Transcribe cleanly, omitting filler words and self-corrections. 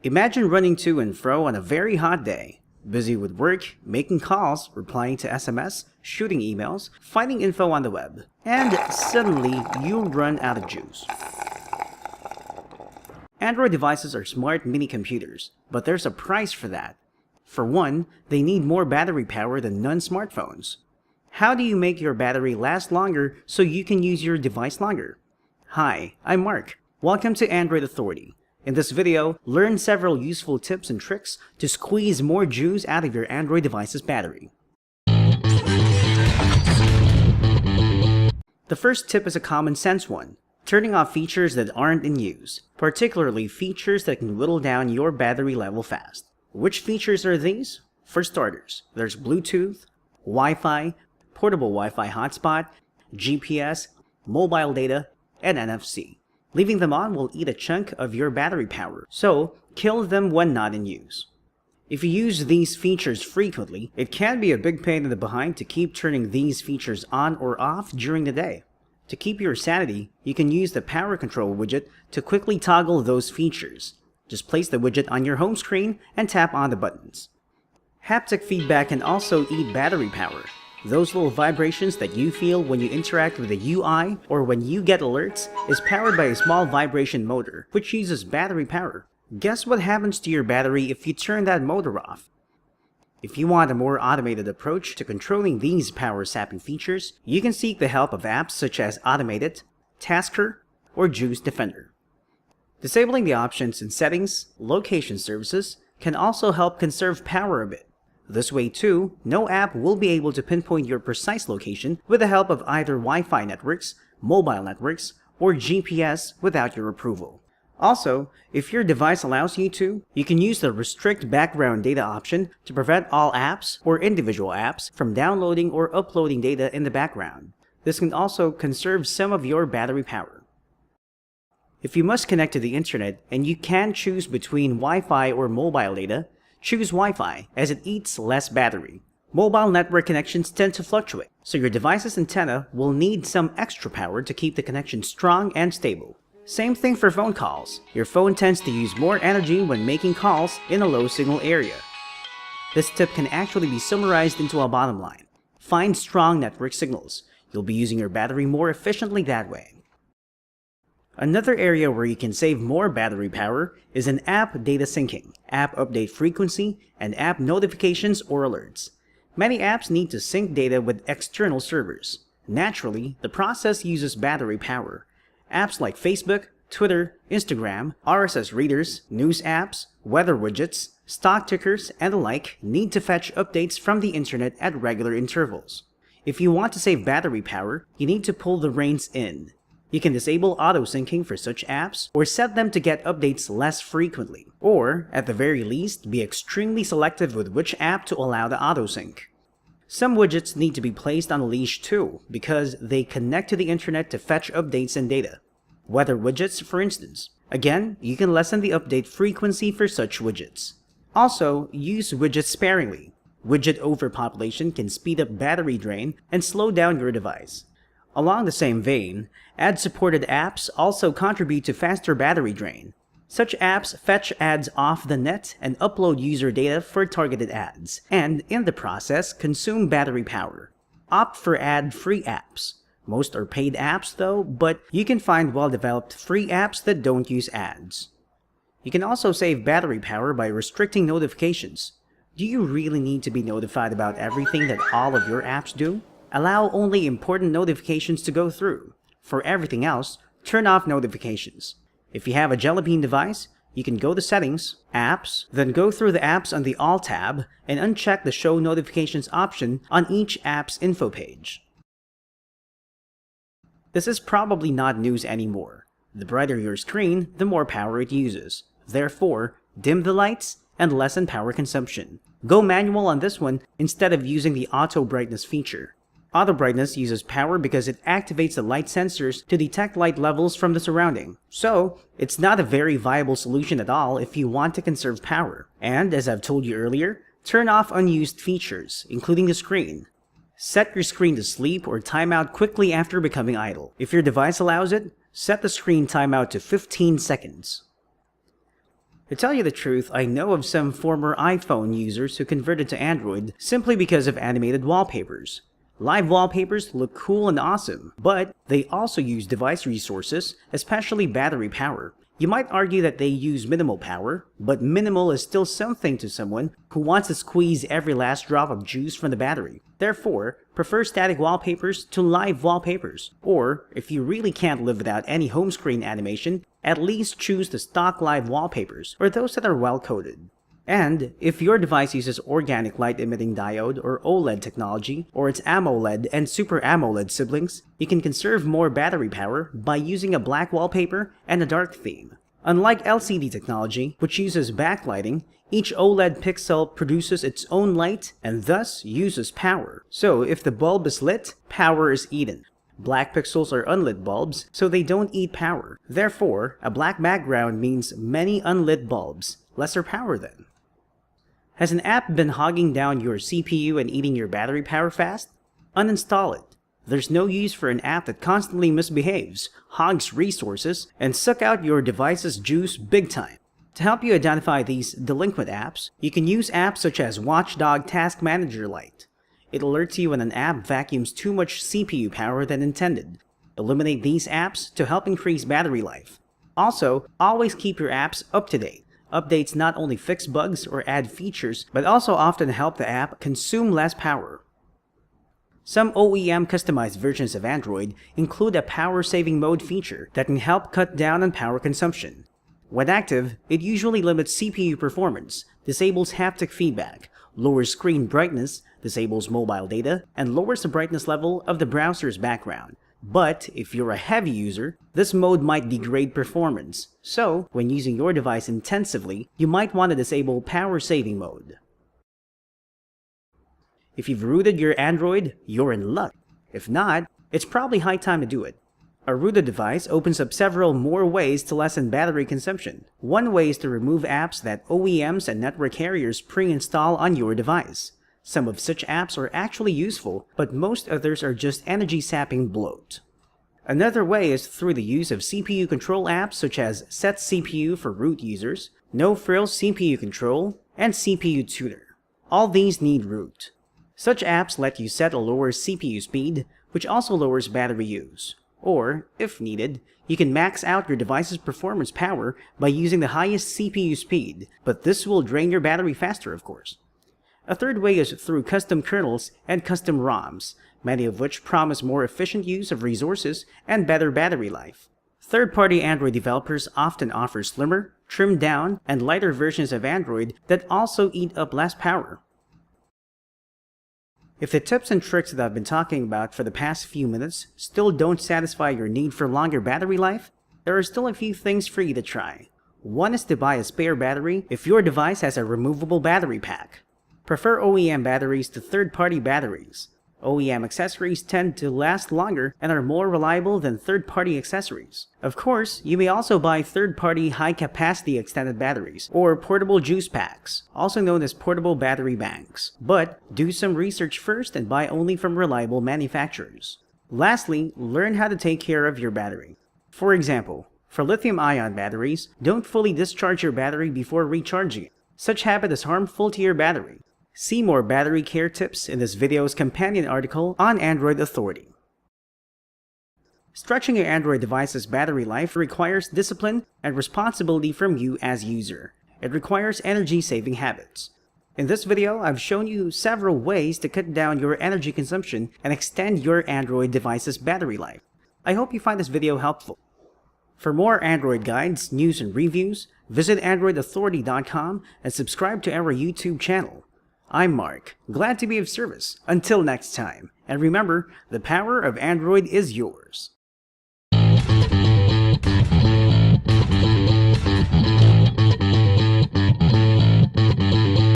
Imagine running to and fro on a very hot day, busy with work, making calls, replying to SMS, shooting emails, finding info on the web, and suddenly you run out of juice. Android devices are smart mini computers, but there's a price for that. For one, they need more battery power than non-smartphones. How do you make your battery last longer so you can use your device longer? Hi, I'm Mark. Welcome to Android Authority. In this video, learn several useful tips and tricks to squeeze more juice out of your Android device's battery. The first tip is a common sense one, turning off features that aren't in use, particularly features that can whittle down your battery level fast. Which features are these? For starters, there's Bluetooth, Wi-Fi, portable Wi-Fi hotspot, GPS, mobile data, and NFC. Leaving them on will eat a chunk of your battery power, so kill them when not in use. If you use these features frequently, it can be a big pain in the behind to keep turning these features on or off during the day. To keep your sanity, you can use the power control widget to quickly toggle those features. Just place the widget on your home screen and tap on the buttons. Haptic feedback can also eat battery power. Those little vibrations that you feel when you interact with the UI or when you get alerts is powered by a small vibration motor, which uses battery power. Guess what happens to your battery if you turn that motor off? If you want a more automated approach to controlling these power-sapping features, you can seek the help of apps such as Automated, Tasker, or Juice Defender. Disabling the options in Settings, Location Services can also help conserve power a bit. This way too, no app will be able to pinpoint your precise location with the help of either Wi-Fi networks, mobile networks, or GPS without your approval. Also, if your device allows you to, you can use the Restrict Background Data option to prevent all apps or individual apps from downloading or uploading data in the background. This can also conserve some of your battery power. If you must connect to the internet and you can choose between Wi-Fi or mobile data, choose Wi-Fi as it eats less battery. Mobile network connections tend to fluctuate, so your device's antenna will need some extra power to keep the connection strong and stable. Same thing for phone calls. Your phone tends to use more energy when making calls in a low signal area. This tip can actually be summarized into a bottom line. Find strong network signals. You'll be using your battery more efficiently that way. Another area where you can save more battery power is in app data syncing, app update frequency, and app notifications or alerts. Many apps need to sync data with external servers. Naturally, the process uses battery power. Apps like Facebook, Twitter, Instagram, RSS readers, news apps, weather widgets, stock tickers, and the like need to fetch updates from the internet at regular intervals. If you want to save battery power, you need to pull the reins in. You can disable auto-syncing for such apps or set them to get updates less frequently. Or, at the very least, be extremely selective with which app to allow the auto-sync. Some widgets need to be placed on a leash too, because they connect to the internet to fetch updates and data. Weather widgets, for instance. Again, you can lessen the update frequency for such widgets. Also, use widgets sparingly. Widget overpopulation can speed up battery drain and slow down your device. Along the same vein, ad-supported apps also contribute to faster battery drain. Such apps fetch ads off the net and upload user data for targeted ads, and in the process consume battery power. Opt for ad-free apps. Most are paid apps though, but you can find well-developed free apps that don't use ads. You can also save battery power by restricting notifications. Do you really need to be notified about everything that all of your apps do? Allow only important notifications to go through. For everything else, turn off notifications. If you have a Jelly Bean device, you can go to Settings, Apps, then go through the apps on the All tab and uncheck the Show Notifications option on each app's info page. This is probably not news anymore. The brighter your screen, the more power it uses. Therefore, dim the lights and lessen power consumption. Go manual on this one instead of using the auto brightness feature. Auto brightness uses power because it activates the light sensors to detect light levels from the surrounding. So, it's not a very viable solution at all if you want to conserve power. And, as I've told you earlier, turn off unused features, including the screen. Set your screen to sleep or timeout quickly after becoming idle. If your device allows it, set the screen timeout to 15 seconds. To tell you the truth, I know of some former iPhone users who converted to Android simply because of animated wallpapers. Live wallpapers look cool and awesome, but they also use device resources, especially battery power. You might argue that they use minimal power, but minimal is still something to someone who wants to squeeze every last drop of juice from the battery. Therefore, prefer static wallpapers to live wallpapers. Or, if you really can't live without any home screen animation, at least choose the stock live wallpapers, or those that are well coded. And if your device uses organic light emitting diode or OLED technology, or its AMOLED and Super AMOLED siblings, you can conserve more battery power by using a black wallpaper and a dark theme. Unlike LCD technology, which uses backlighting, each OLED pixel produces its own light and thus uses power. So if the bulb is lit, power is eaten. Black pixels are unlit bulbs, so they don't eat power. Therefore, a black background means many unlit bulbs, lesser power then. Has an app been hogging down your CPU and eating your battery power fast? Uninstall it. There's no use for an app that constantly misbehaves, hogs resources, and suck out your device's juice big time. To help you identify these delinquent apps, you can use apps such as Watchdog Task Manager Lite. It alerts you when an app vacuums too much CPU power than intended. Eliminate these apps to help increase battery life. Also, always keep your apps up to date. Updates not only fix bugs or add features, but also often help the app consume less power. Some OEM customized versions of Android include a power-saving mode feature that can help cut down on power consumption. When active, it usually limits CPU performance, disables haptic feedback, lowers screen brightness, disables mobile data, and lowers the brightness level of the browser's background. But if you're a heavy user, this mode might degrade performance. So, when using your device intensively, you might want to disable power saving mode. If you've rooted your Android, you're in luck. If not, it's probably high time to do it. A rooted device opens up several more ways to lessen battery consumption. One way is to remove apps that OEMs and network carriers pre-install on your device. Some of such apps are actually useful, but most others are just energy-sapping bloat. Another way is through the use of CPU control apps such as Set CPU for root users, No Frills CPU Control, and CPU Tuner. All these need root. Such apps let you set a lower CPU speed, which also lowers battery use. Or, if needed, you can max out your device's performance power by using the highest CPU speed, but this will drain your battery faster, of course. A third way is through custom kernels and custom ROMs, many of which promise more efficient use of resources and better battery life. Third-party Android developers often offer slimmer, trimmed down, and lighter versions of Android that also eat up less power. If the tips and tricks that I've been talking about for the past few minutes still don't satisfy your need for longer battery life, there are still a few things for you to try. One is to buy a spare battery if your device has a removable battery pack. Prefer OEM batteries to third-party batteries. OEM accessories tend to last longer and are more reliable than third-party accessories. Of course, you may also buy third-party high-capacity extended batteries, or portable juice packs, also known as portable battery banks. But do some research first and buy only from reliable manufacturers. Lastly, learn how to take care of your battery. For example, for lithium-ion batteries, don't fully discharge your battery before recharging it. Such habit is harmful to your battery. See more battery care tips in this video's companion article on Android Authority. Stretching your Android device's battery life requires discipline and responsibility from you as user. It requires energy-saving habits. In this video, I've shown you several ways to cut down your energy consumption and extend your Android device's battery life. I hope you find this video helpful. For more Android guides, news, and reviews, visit AndroidAuthority.com and subscribe to our YouTube channel. I'm Mark, glad to be of service. Until next time, and remember, the power of Android is yours.